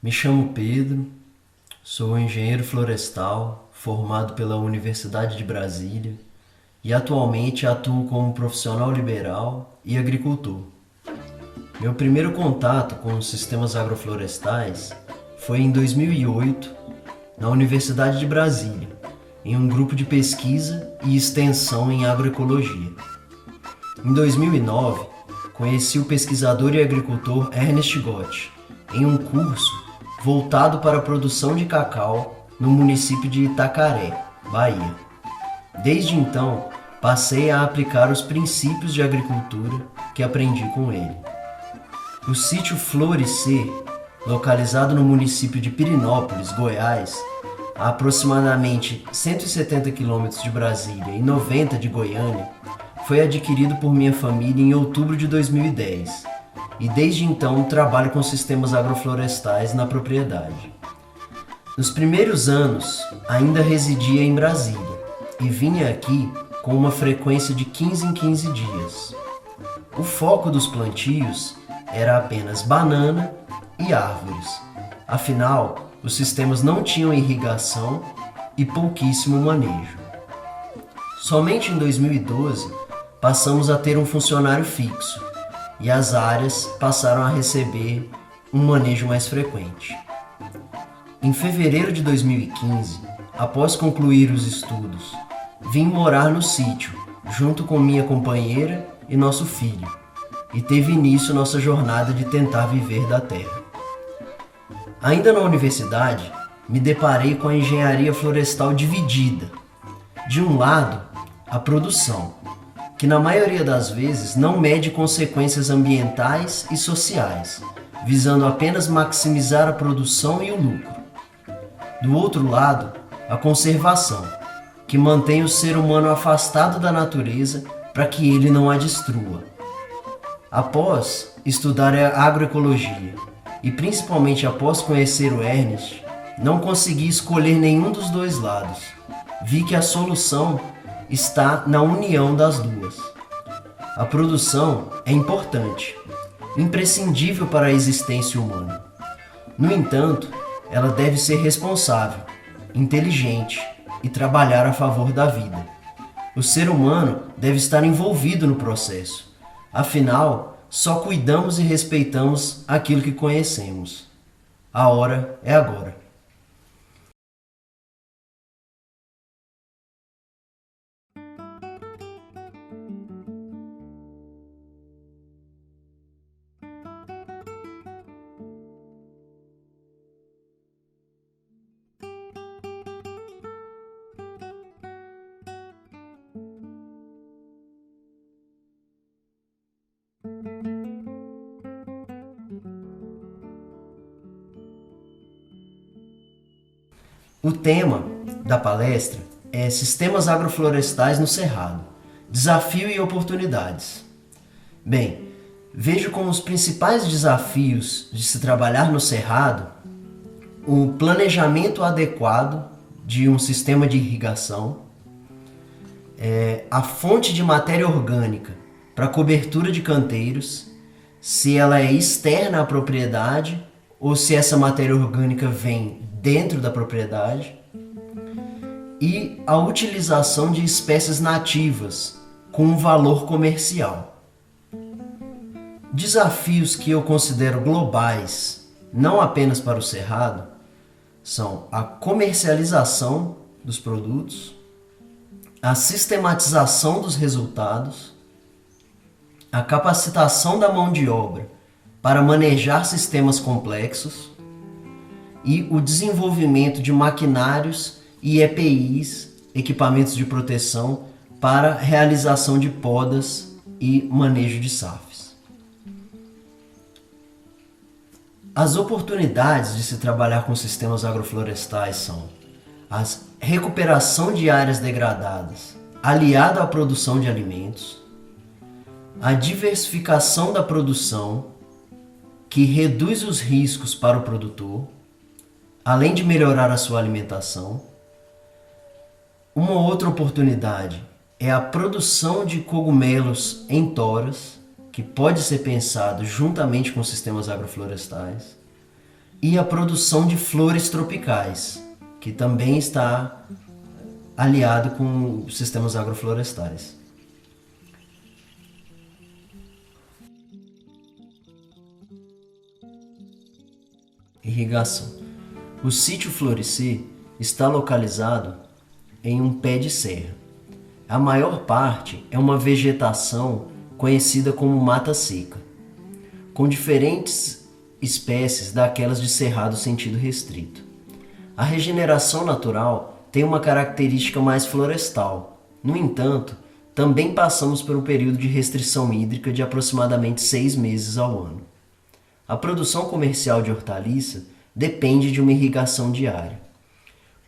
Me chamo Pedro, sou engenheiro florestal formado pela Universidade de Brasília e atualmente atuo como profissional liberal e agricultor. Meu primeiro contato com os sistemas agroflorestais foi em 2008, na Universidade de Brasília, em um grupo de pesquisa e extensão em agroecologia. Em 2009, conheci o pesquisador e agricultor Ernest Gott em um curso voltado para a produção de cacau no município de Itacaré, Bahia. Desde então, passei a aplicar os princípios de agricultura que aprendi com ele. O sítio Florescer, localizado no município de Pirenópolis, Goiás, a aproximadamente 170 quilômetros de Brasília e 90 de Goiânia, foi adquirido por minha família em outubro de 2010 e desde então trabalho com sistemas agroflorestais na propriedade. Nos primeiros anos, ainda residia em Brasília e vinha aqui com uma frequência de 15 em 15 dias. O foco dos plantios era apenas banana e árvores. Afinal, os sistemas não tinham irrigação e pouquíssimo manejo. Somente em 2012, passamos a ter um funcionário fixo e as áreas passaram a receber um manejo mais frequente. Em fevereiro de 2015, após concluir os estudos, vim morar no sítio, junto com minha companheira e nosso filho, e teve início nossa jornada de tentar viver da terra. Ainda na universidade, me deparei com a engenharia florestal dividida. De um lado, a produção, que na maioria das vezes não mede consequências ambientais e sociais, visando apenas maximizar a produção e o lucro. Do outro lado, a conservação, que mantém o ser humano afastado da natureza para que ele não a destrua. Após estudar a agroecologia e principalmente após conhecer o Ernest, não consegui escolher nenhum dos dois lados. Vi que a solução está na união das duas. A produção é importante, imprescindível para a existência humana. No entanto, ela deve ser responsável, inteligente e trabalhar a favor da vida. O ser humano deve estar envolvido no processo. Afinal, só cuidamos e respeitamos aquilo que conhecemos. A hora é agora. O tema da palestra é Sistemas Agroflorestais no Cerrado, Desafio e Oportunidades. Bem, vejo como os principais desafios de se trabalhar no Cerrado o planejamento adequado de um sistema de irrigação, a fonte de matéria orgânica para cobertura de canteiros, se ela é externa à propriedade ou se essa matéria orgânica vem dentro da propriedade, e a utilização de espécies nativas com um valor comercial. Desafios que eu considero globais, não apenas para o Cerrado, são a comercialização dos produtos, a sistematização dos resultados, a capacitação da mão de obra para manejar sistemas complexos e o desenvolvimento de maquinários e EPIs, equipamentos de proteção, para realização de podas e manejo de SAFs. As oportunidades de se trabalhar com sistemas agroflorestais são a recuperação de áreas degradadas, aliado à produção de alimentos, a diversificação da produção, que reduz os riscos para o produtor, além de melhorar a sua alimentação. Uma outra oportunidade é a produção de cogumelos em toras, que pode ser pensado juntamente com sistemas agroflorestais, e a produção de flores tropicais, que também está aliado com sistemas agroflorestais. Irrigação. O sítio Florescer está localizado em um pé de serra. A maior parte é uma vegetação conhecida como mata seca, com diferentes espécies daquelas de cerrado sentido restrito. A regeneração natural tem uma característica mais florestal. No entanto, também passamos por um período de restrição hídrica de aproximadamente 6 meses ao ano. A produção comercial de hortaliça depende de uma irrigação diária.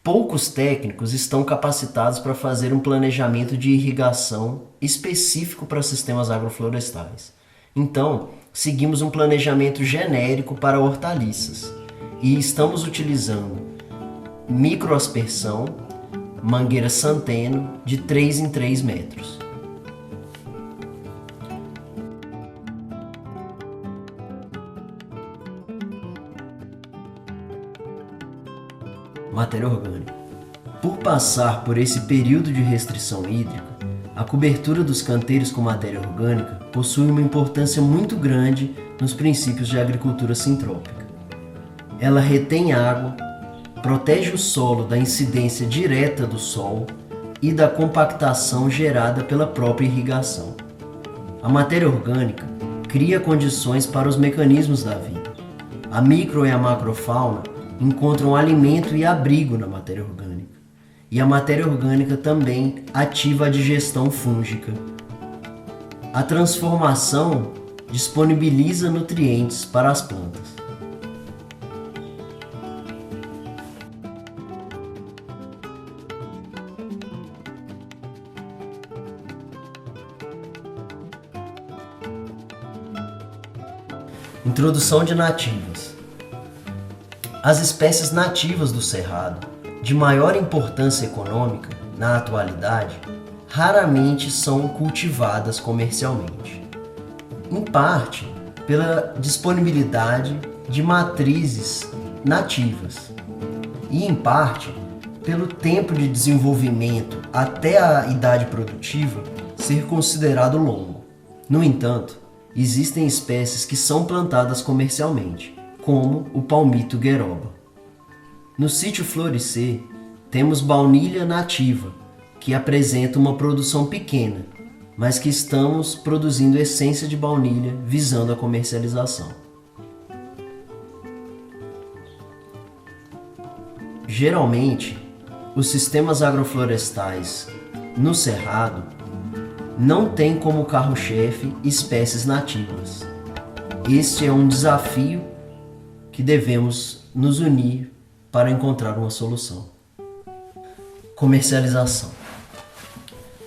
Poucos técnicos estão capacitados para fazer um planejamento de irrigação específico para sistemas agroflorestais. Então, seguimos um planejamento genérico para hortaliças e estamos utilizando microaspersão, mangueira Santeno de 3 em 3 metros. Matéria orgânica. Por passar por esse período de restrição hídrica, a cobertura dos canteiros com matéria orgânica possui uma importância muito grande nos princípios de agricultura sintrópica. Ela retém água, protege o solo da incidência direta do sol e da compactação gerada pela própria irrigação. A matéria orgânica cria condições para os mecanismos da vida. A micro e a macrofauna encontram alimento e abrigo na matéria orgânica. E a matéria orgânica também ativa a digestão fúngica. A transformação disponibiliza nutrientes para as plantas. Introdução de nativas. As espécies nativas do cerrado, de maior importância econômica na atualidade, raramente são cultivadas comercialmente. Em parte, pela disponibilidade de matrizes nativas e, em parte, pelo tempo de desenvolvimento até a idade produtiva ser considerado longo. No entanto, existem espécies que são plantadas comercialmente, como o palmito gueroba. No sítio Florescer, temos baunilha nativa, que apresenta uma produção pequena, mas que estamos produzindo essência de baunilha visando a comercialização. Geralmente, os sistemas agroflorestais no cerrado não têm como carro-chefe espécies nativas. Este é um desafio que devemos nos unir para encontrar uma solução. Comercialização.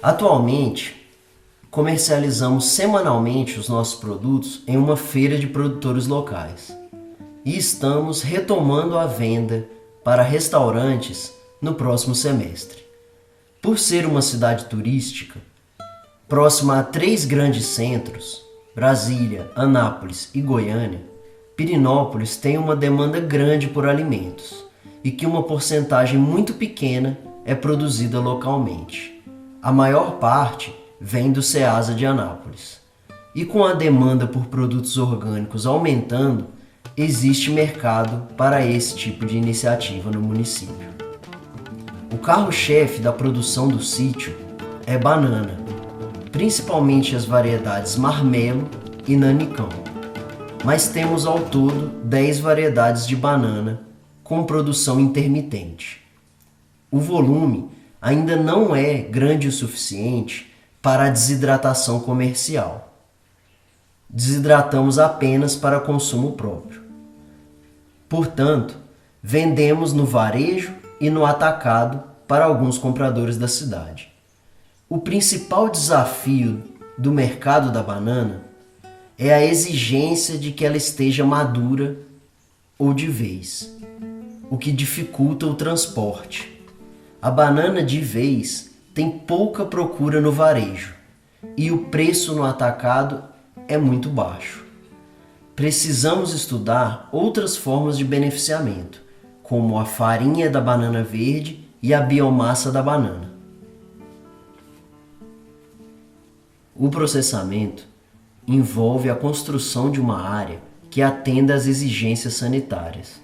Atualmente, comercializamos semanalmente os nossos produtos em uma feira de produtores locais e estamos retomando a venda para restaurantes no próximo semestre. Por ser uma cidade turística, próxima a 3 grandes centros, Brasília, Anápolis e Goiânia, Pirenópolis tem uma demanda grande por alimentos e que uma porcentagem muito pequena é produzida localmente. A maior parte vem do Ceasa de Anápolis. E com a demanda por produtos orgânicos aumentando, existe mercado para esse tipo de iniciativa no município. O carro-chefe da produção do sítio é banana, principalmente as variedades Marmelo e Nanicão. Mas temos ao todo 10 variedades de banana com produção intermitente. O volume ainda não é grande o suficiente para a desidratação comercial. Desidratamos apenas para consumo próprio. Portanto, vendemos no varejo e no atacado para alguns compradores da cidade. O principal desafio do mercado da banana é a exigência de que ela esteja madura ou de vez, o que dificulta o transporte. A banana de vez tem pouca procura no varejo e o preço no atacado é muito baixo. Precisamos estudar outras formas de beneficiamento, como a farinha da banana verde e a biomassa da banana. O processamento envolve a construção de uma área que atenda às exigências sanitárias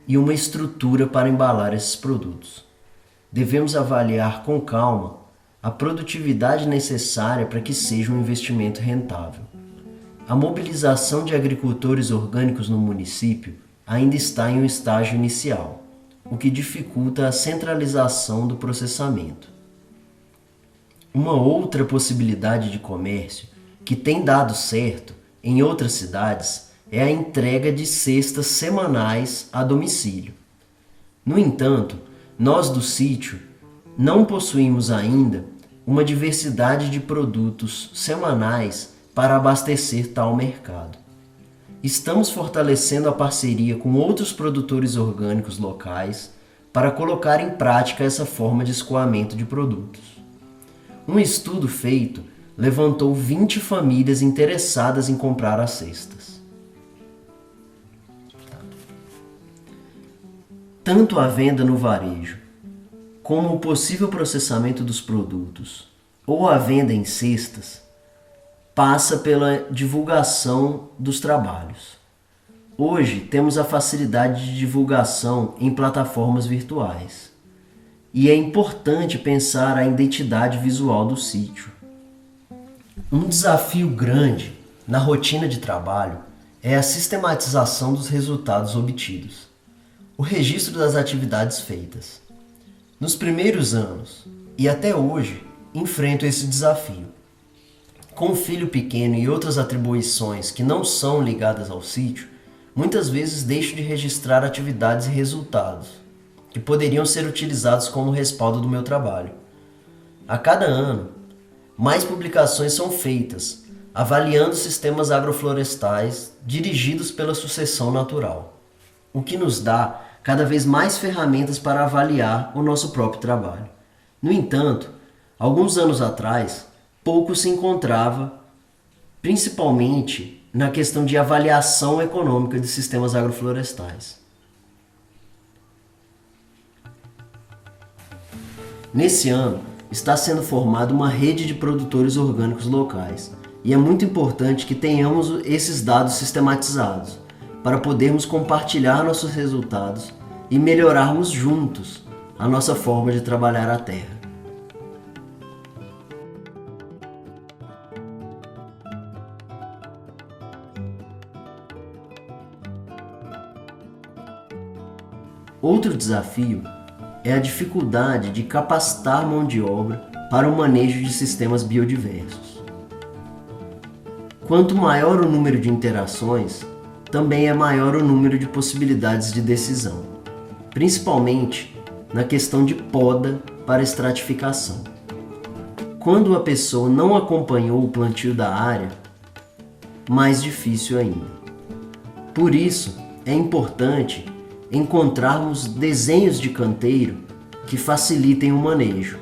e uma estrutura para embalar esses produtos. Devemos avaliar com calma a produtividade necessária para que seja um investimento rentável. A mobilização de agricultores orgânicos no município ainda está em um estágio inicial, o que dificulta a centralização do processamento. Uma outra possibilidade de comércio que tem dado certo em outras cidades é a entrega de cestas semanais a domicílio. No entanto, nós do sítio não possuímos ainda uma diversidade de produtos semanais para abastecer tal mercado. Estamos fortalecendo a parceria com outros produtores orgânicos locais para colocar em prática essa forma de escoamento de produtos. Um estudo feito levantou 20 famílias interessadas em comprar as cestas. Tanto a venda no varejo, como o possível processamento dos produtos ou a venda em cestas, passa pela divulgação dos trabalhos. Hoje temos a facilidade de divulgação em plataformas virtuais e é importante pensar a identidade visual do sítio. Um desafio grande na rotina de trabalho é a sistematização dos resultados obtidos, o registro das atividades feitas. Nos primeiros anos e até hoje enfrento esse desafio. Com um filho pequeno e outras atribuições que não são ligadas ao sítio, muitas vezes deixo de registrar atividades e resultados que poderiam ser utilizados como respaldo do meu trabalho. A cada ano, mais publicações são feitas, avaliando sistemas agroflorestais dirigidos pela sucessão natural, o que nos dá cada vez mais ferramentas para avaliar o nosso próprio trabalho. No entanto, alguns anos atrás, pouco se encontrava, principalmente na questão de avaliação econômica de sistemas agroflorestais. Nesse ano, está sendo formada uma rede de produtores orgânicos locais e é muito importante que tenhamos esses dados sistematizados para podermos compartilhar nossos resultados e melhorarmos juntos a nossa forma de trabalhar a terra. Outro desafio é a dificuldade de capacitar mão de obra para o manejo de sistemas biodiversos. Quanto maior o número de interações, também é maior o número de possibilidades de decisão, principalmente na questão de poda para estratificação. Quando a pessoa não acompanhou o plantio da área, mais difícil ainda. Por isso, é importante encontrarmos desenhos de canteiro que facilitem o manejo,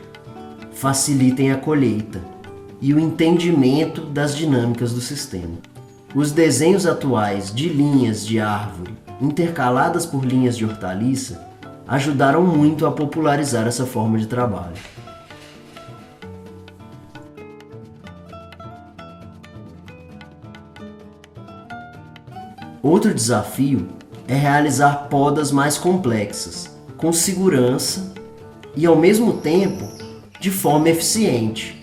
facilitem a colheita e o entendimento das dinâmicas do sistema. Os desenhos atuais de linhas de árvore intercaladas por linhas de hortaliça ajudaram muito a popularizar essa forma de trabalho. Outro desafio é realizar podas mais complexas, com segurança e, ao mesmo tempo, de forma eficiente.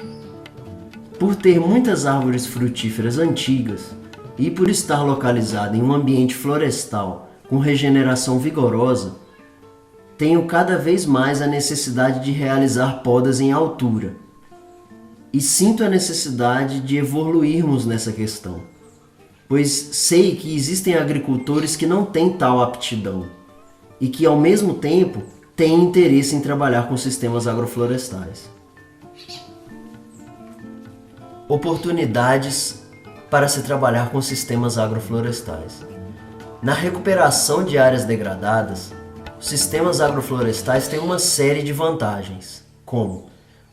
Por ter muitas árvores frutíferas antigas e por estar localizada em um ambiente florestal com regeneração vigorosa, tenho cada vez mais a necessidade de realizar podas em altura e sinto a necessidade de evoluirmos nessa questão, pois sei que existem agricultores que não têm tal aptidão e que, ao mesmo tempo, têm interesse em trabalhar com sistemas agroflorestais. Oportunidades para se trabalhar com sistemas agroflorestais. Na recuperação de áreas degradadas, os sistemas agroflorestais têm uma série de vantagens, como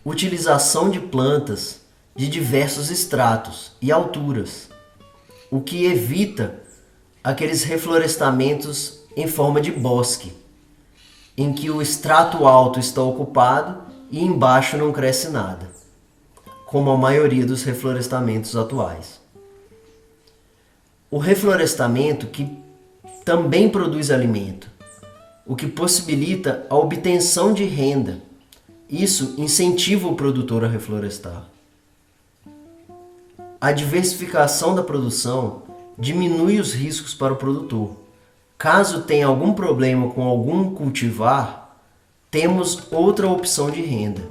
utilização de plantas de diversos estratos e alturas, o que evita aqueles reflorestamentos em forma de bosque, em que o estrato alto está ocupado e embaixo não cresce nada, como a maioria dos reflorestamentos atuais. O reflorestamento que também produz alimento, o que possibilita a obtenção de renda. Isso incentiva o produtor a reflorestar. A diversificação da produção diminui os riscos para o produtor. Caso tenha algum problema com algum cultivar, temos outra opção de renda.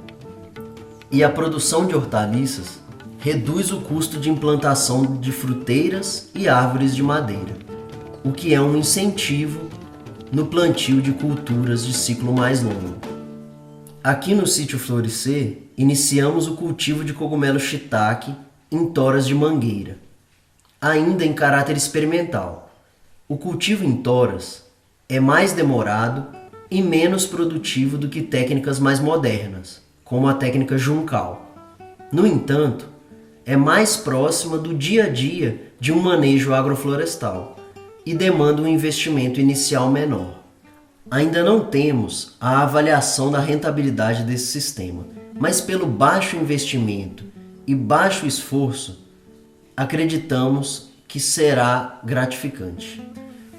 E a produção de hortaliças reduz o custo de implantação de fruteiras e árvores de madeira, o que é um incentivo no plantio de culturas de ciclo mais longo. Aqui no sítio Florescer, iniciamos o cultivo de cogumelo shiitake em toras de mangueira, ainda em caráter experimental. O cultivo em toras é mais demorado e menos produtivo do que técnicas mais modernas, como a técnica juncal. No entanto, é mais próxima do dia a dia de um manejo agroflorestal e demanda um investimento inicial menor. Ainda não temos a avaliação da rentabilidade desse sistema, mas pelo baixo investimento e baixo esforço, acreditamos que será gratificante.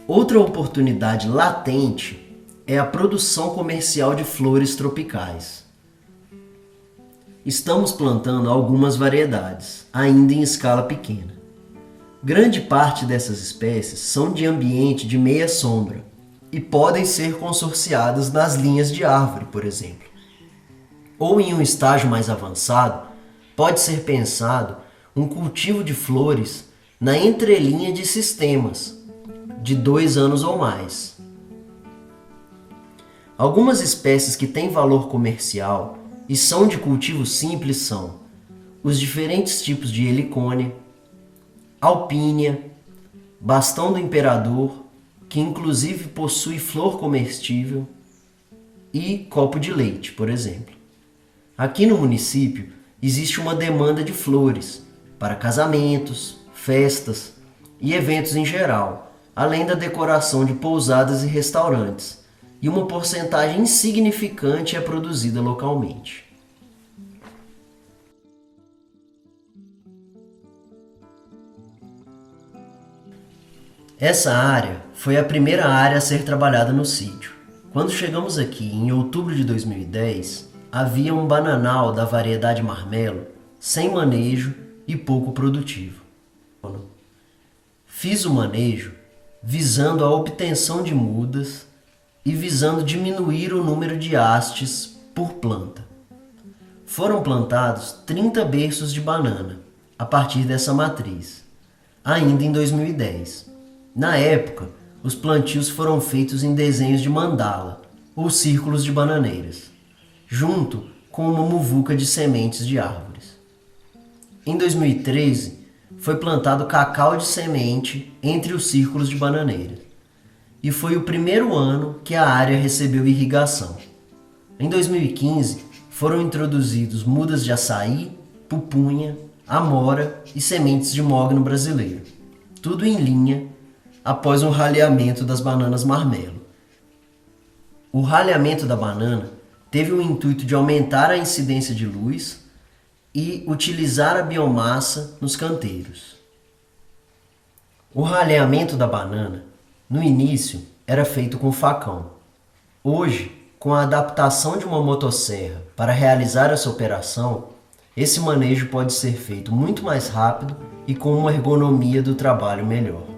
Outra oportunidade latente é a produção comercial de flores tropicais. Estamos plantando algumas variedades, ainda em escala pequena. Grande parte dessas espécies são de ambiente de meia sombra e podem ser consorciadas nas linhas de árvore, por exemplo. Ou em um estágio mais avançado, pode ser pensado um cultivo de flores na entrelinha de sistemas, de 2 anos ou mais. Algumas espécies que têm valor comercial e são de cultivo simples são os diferentes tipos de helicônia, alpínia, bastão do imperador, que inclusive possui flor comestível, e copo de leite, por exemplo. Aqui no município existe uma demanda de flores para casamentos, festas e eventos em geral, além da decoração de pousadas e restaurantes, e uma porcentagem insignificante é produzida localmente. Essa área foi a primeira área a ser trabalhada no sítio. Quando chegamos aqui em outubro de 2010, havia um bananal da variedade marmelo sem manejo e pouco produtivo. Fiz o manejo visando a obtenção de mudas e visando diminuir o número de hastes por planta. Foram plantados 30 berços de banana a partir dessa matriz, ainda em 2010. Na época, os plantios foram feitos em desenhos de mandala, ou círculos de bananeiras, junto com uma muvuca de sementes de árvores. Em 2013, foi plantado cacau de semente entre os círculos de bananeiras, e foi o primeiro ano que a área recebeu irrigação. Em 2015, foram introduzidos mudas de açaí, pupunha, amora e sementes de mogno brasileiro, tudo em linha após o ralheamento das bananas marmelo. O ralheamento da banana teve o intuito de aumentar a incidência de luz e utilizar a biomassa nos canteiros. O ralheamento da banana, no início, era feito com facão. Hoje, com a adaptação de uma motosserra para realizar essa operação, esse manejo pode ser feito muito mais rápido e com uma ergonomia do trabalho melhor.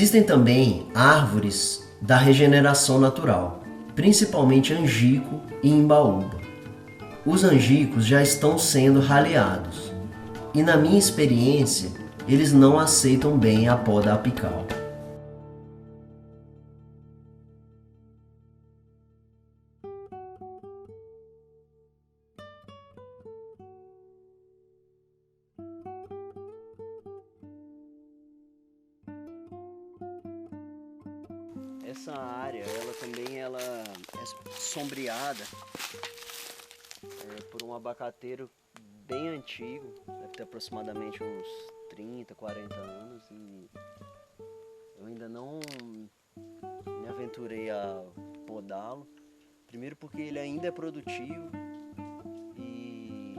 Existem também árvores da regeneração natural, principalmente angico e imbaúba. Os angicos já estão sendo raleados e, na minha experiência, eles não aceitam bem a poda apical. Essa área, ela é sombreada por um abacateiro bem antigo, deve ter aproximadamente uns 30, 40 anos, e eu ainda não me aventurei a podá-lo. Primeiro porque ele ainda é produtivo e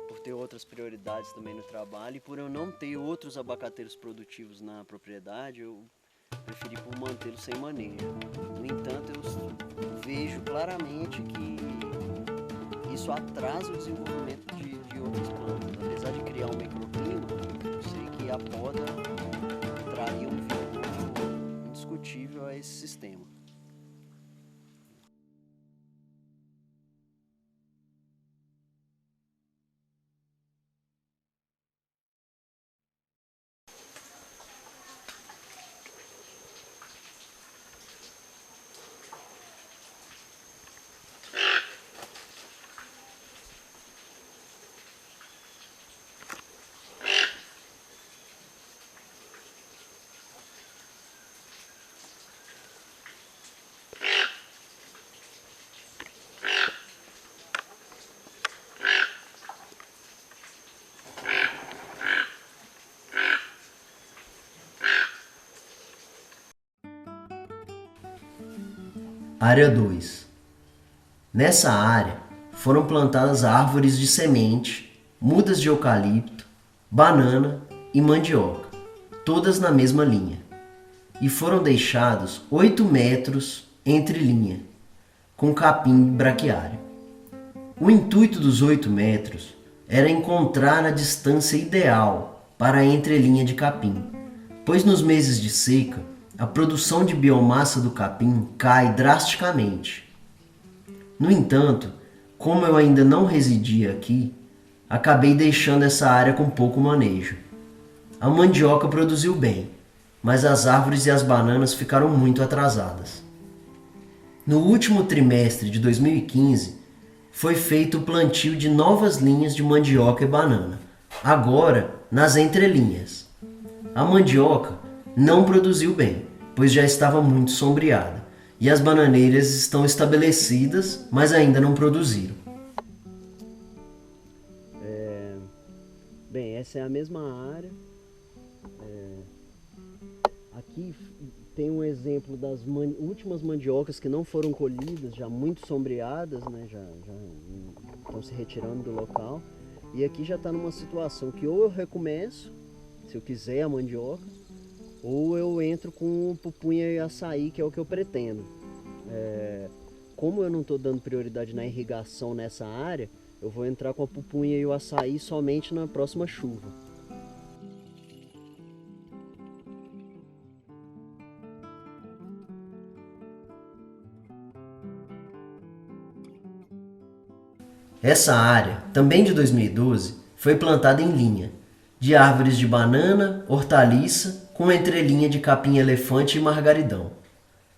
por ter outras prioridades também no trabalho, e por eu não ter outros abacateiros produtivos na propriedade, eu preferi por mantê-lo sem manejo. No entanto, eu vejo claramente que isso atrasa o desenvolvimento de outras plantas. Apesar de criar um microclima, eu sei que a poda traria um vigor indiscutível a esse sistema. Área 2. Nessa área foram plantadas árvores de semente, mudas de eucalipto, banana e mandioca, todas na mesma linha, e foram deixados 8 metros entre linha, com capim braquiário. O intuito dos 8 metros era encontrar a distância ideal para a entrelinha de capim, pois nos meses de seca a produção de biomassa do capim cai drasticamente. No entanto, como eu ainda não residia aqui, acabei deixando essa área com pouco manejo. A mandioca produziu bem, mas as árvores e as bananas ficaram muito atrasadas. No último trimestre de 2015, foi feito o plantio de novas linhas de mandioca e banana, agora nas entrelinhas. A mandioca não produziu bem, pois já estava muito sombreada, e as bananeiras estão estabelecidas, mas ainda não produziram. Bem, essa é a mesma área. Aqui tem um exemplo das últimas mandiocas que não foram colhidas, já muito sombreadas, né? já estão se retirando do local. E aqui já está numa situação que ou eu recomeço, se eu quiser a mandioca, ou eu entro com pupunha e açaí, que é o que eu pretendo. Como eu não estou dando prioridade na irrigação nessa área, eu vou entrar com a pupunha e o açaí somente na próxima chuva. Essa área, também de 2012, foi plantada em linha, de árvores de banana, hortaliça, com entrelinha de capim-elefante e margaridão.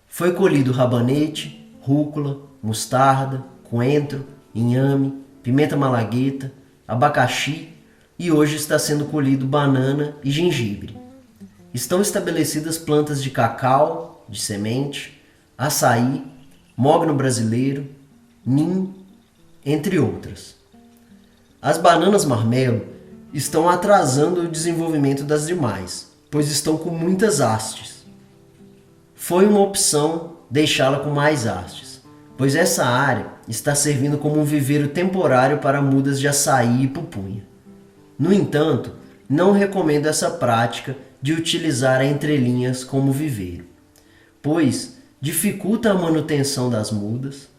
Foi colhido rabanete, rúcula, mostarda, coentro, inhame, pimenta malagueta, abacaxi, e hoje está sendo colhido banana e gengibre. Estão estabelecidas plantas de cacau, de semente, açaí, mogno brasileiro, nim, entre outras. As bananas marmelo estão atrasando o desenvolvimento das demais, pois estão com muitas hastes. Foi uma opção deixá-la com mais hastes, pois essa área está servindo como um viveiro temporário para mudas de açaí e pupunha. No entanto, não recomendo essa prática de utilizar a entrelinhas como viveiro, pois dificulta a manutenção das mudas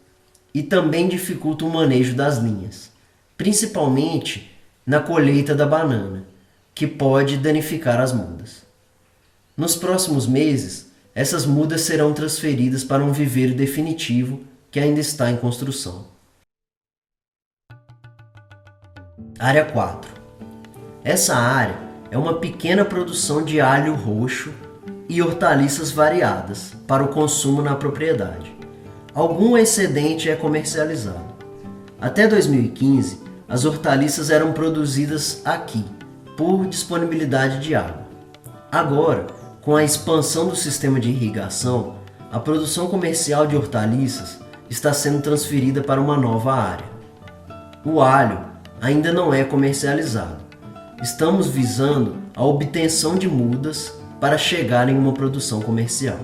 e também dificulta o manejo das linhas, principalmente na colheita da banana, que pode danificar as mudas. Nos próximos meses, essas mudas serão transferidas para um viveiro definitivo que ainda está em construção. Área 4. Essa área é uma pequena produção de alho roxo e hortaliças variadas para o consumo na propriedade. Algum excedente é comercializado. Até 2015, as hortaliças eram produzidas aqui, por disponibilidade de água. Agora, com a expansão do sistema de irrigação, a produção comercial de hortaliças está sendo transferida para uma nova área. O alho ainda não é comercializado. Estamos visando a obtenção de mudas para chegar em uma produção comercial.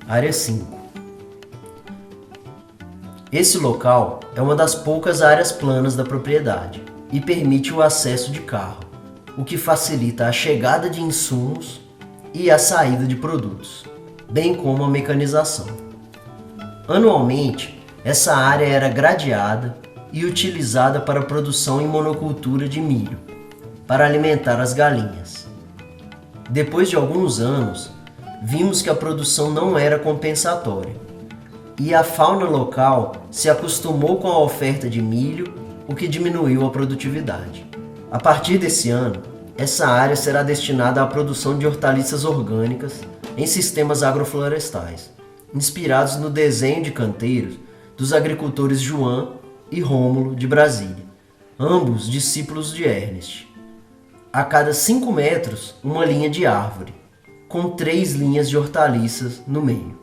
Área 5. Esse local é uma das poucas áreas planas da propriedade e permite o acesso de carro, o que facilita a chegada de insumos e a saída de produtos, bem como a mecanização. Anualmente, essa área era gradeada e utilizada para a produção em monocultura de milho, para alimentar as galinhas. Depois de alguns anos, vimos que a produção não era compensatória e a fauna local se acostumou com a oferta de milho, o que diminuiu a produtividade. A partir desse ano, essa área será destinada à produção de hortaliças orgânicas em sistemas agroflorestais, inspirados no desenho de canteiros dos agricultores João e Rômulo de Brasília, ambos discípulos de Ernest. A cada 5 metros, uma linha de árvore, com 3 linhas de hortaliças no meio.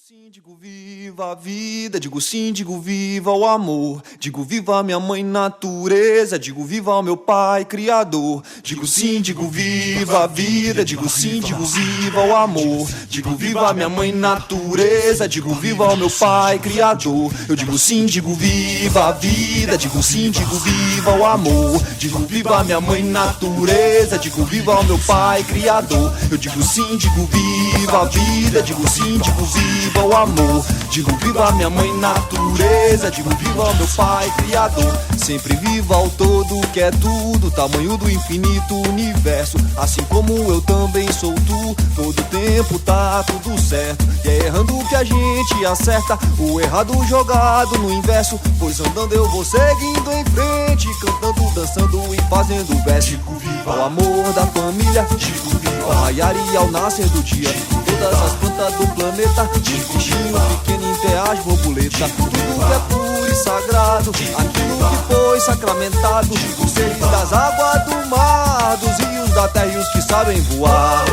Sim, digo viva a vida, digo sim, digo viva o amor, digo viva a minha mãe natureza, digo viva ao meu pai criador, digo sim, digo viva a vida, digo sim, digo viva o amor, digo viva a minha mãe natureza, digo viva ao meu pai criador, eu digo sim, digo viva a vida, digo sim, digo viva o amor, digo viva a minha mãe natureza, digo viva ao meu pai criador, eu digo sim, digo viva a vida, digo sim, digo viva o amor, digo viva a minha mãe natureza, digo viva ao meu pai criador, sempre viva ao todo que é tudo, tamanho do infinito universo, assim como eu também sou tu, todo tempo tá tudo certo, e é errando que a gente acerta, o errado jogado no inverso, pois andando eu vou seguindo em frente, cantando, dançando e fazendo verso, digo viva o amor da família, digo viva ao raiar e ao nascer do dia, todas as plantas do planeta, de bichinho pequeno até as borboletas, tudo que é puro e sagrado, aquilo que foi sacramentado, os seres das águas do mar, dos rios da terra e os que sabem voar.